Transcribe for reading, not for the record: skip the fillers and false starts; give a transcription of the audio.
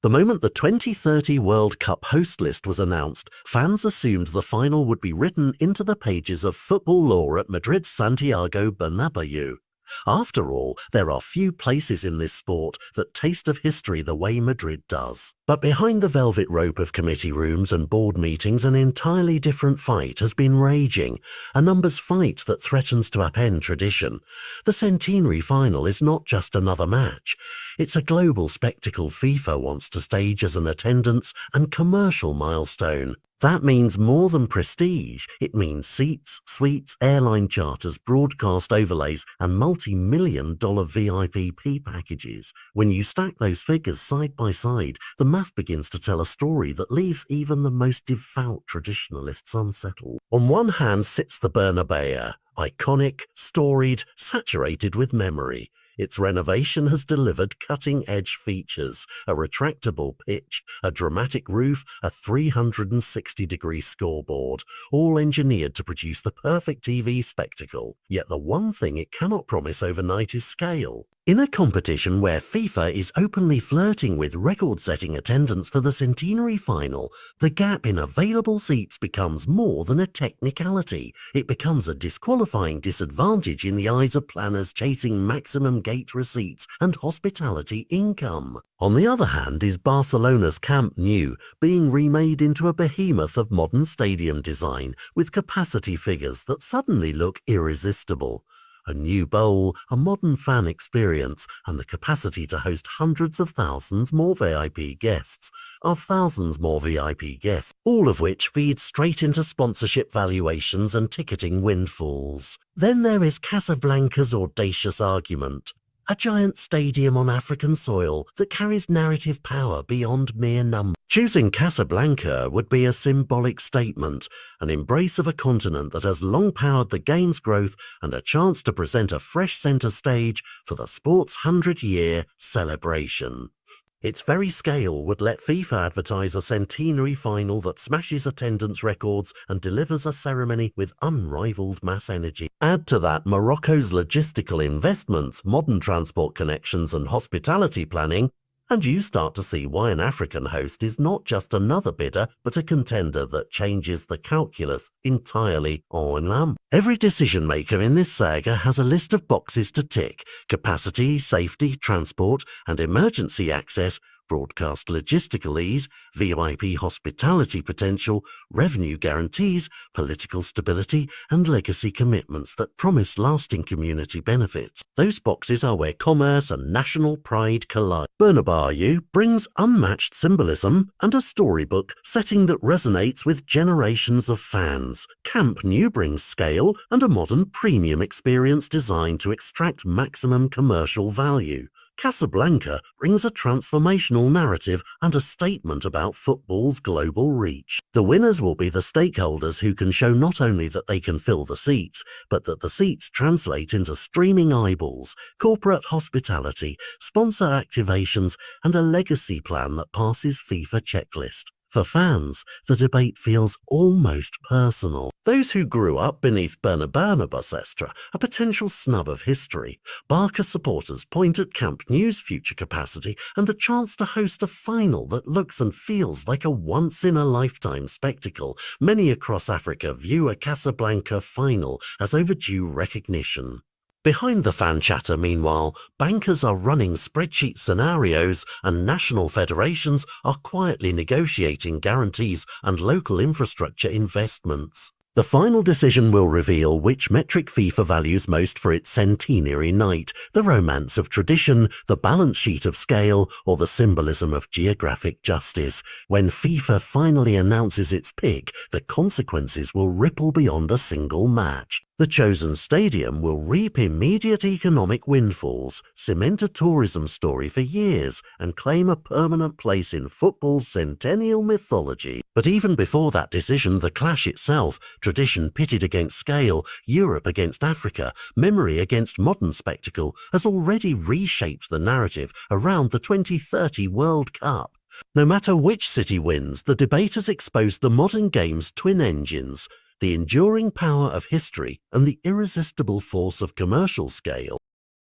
The moment the 2030 World Cup host list was announced, fans assumed the final would be written into the pages of football lore at Madrid's Santiago Bernabéu. After all, there are few places in this sport that taste of history the way Madrid does. But behind the velvet rope of committee rooms and board meetings, an entirely different fight has been raging, a numbers fight that threatens to upend tradition. The centenary final is not just another match. It's a global spectacle FIFA wants to stage as an attendance and commercial milestone. That means more than prestige. It means seats, suites, airline charters, broadcast overlays, and multi-million-dollar VIP packages. When you stack those figures side by side, the math begins to tell a story that leaves even the most devout traditionalists unsettled. On one hand sits the Bernabéu, iconic, storied, saturated with memory. Its renovation has delivered cutting-edge features, a retractable pitch, a dramatic roof, a 360-degree scoreboard, all engineered to produce the perfect TV spectacle. Yet the one thing it cannot promise overnight is scale. In a competition where FIFA is openly flirting with record-setting attendance for the centenary final, the gap in available seats becomes more than a technicality. It becomes a disqualifying disadvantage in the eyes of planners chasing maximum gate receipts and hospitality income. On the other hand is Barcelona's Camp Nou, being remade into a behemoth of modern stadium design with capacity figures that suddenly look irresistible. A new bowl, a modern fan experience, and the capacity to host hundreds of thousands more VIP guests, all of which feed straight into sponsorship valuations and ticketing windfalls. Then there is Casablanca's audacious argument. A giant stadium on African soil that carries narrative power beyond mere numbers. Choosing Casablanca would be a symbolic statement, an embrace of a continent that has long powered the game's growth and a chance to present a fresh centre stage for the sport's 100-year celebration. Its very scale would let FIFA advertise a centenary final that smashes attendance records and delivers a ceremony with unrivaled mass energy. Add to that Morocco's logistical investments, modern transport connections and hospitality planning, and you start to see why an African host is not just another bidder, but a contender that changes the calculus entirely en lampe. Every decision maker in this saga has a list of boxes to tick: capacity, safety, transport, and emergency access, broadcast logistical ease, VIP hospitality potential, revenue guarantees, political stability, and legacy commitments that promise lasting community benefits. Those boxes are where commerce and national pride collide. Bernabéu brings unmatched symbolism and a storybook setting that resonates with generations of fans. Camp Nou brings scale and a modern premium experience designed to extract maximum commercial value. Casablanca brings a transformational narrative and a statement about football's global reach. The winners will be the stakeholders who can show not only that they can fill the seats, but that the seats translate into streaming eyeballs, corporate hospitality, sponsor activations, and a legacy plan that passes FIFA checklist. For fans, the debate feels almost personal. Those who grew up beneath Bernabéu's Estra, a potential snub of history. Barca supporters point at Camp Nou's future capacity and the chance to host a final that looks and feels like a once-in-a-lifetime spectacle. Many across Africa view a Casablanca final as overdue recognition. Behind the fan chatter, meanwhile, bankers are running spreadsheet scenarios and national federations are quietly negotiating guarantees and local infrastructure investments. The final decision will reveal which metric FIFA values most for its centenary night, the romance of tradition, the balance sheet of scale, or the symbolism of geographic justice. When FIFA finally announces its pick, the consequences will ripple beyond a single match. The chosen stadium will reap immediate economic windfalls, cement a tourism story for years, and claim a permanent place in football's centennial mythology. But even before that decision, the clash itself, tradition pitted against scale, Europe against Africa, memory against modern spectacle, has already reshaped the narrative around the 2030 World Cup. No matter which city wins, the debate has exposed the modern game's twin engines, the enduring power of history and the irresistible force of commercial scale.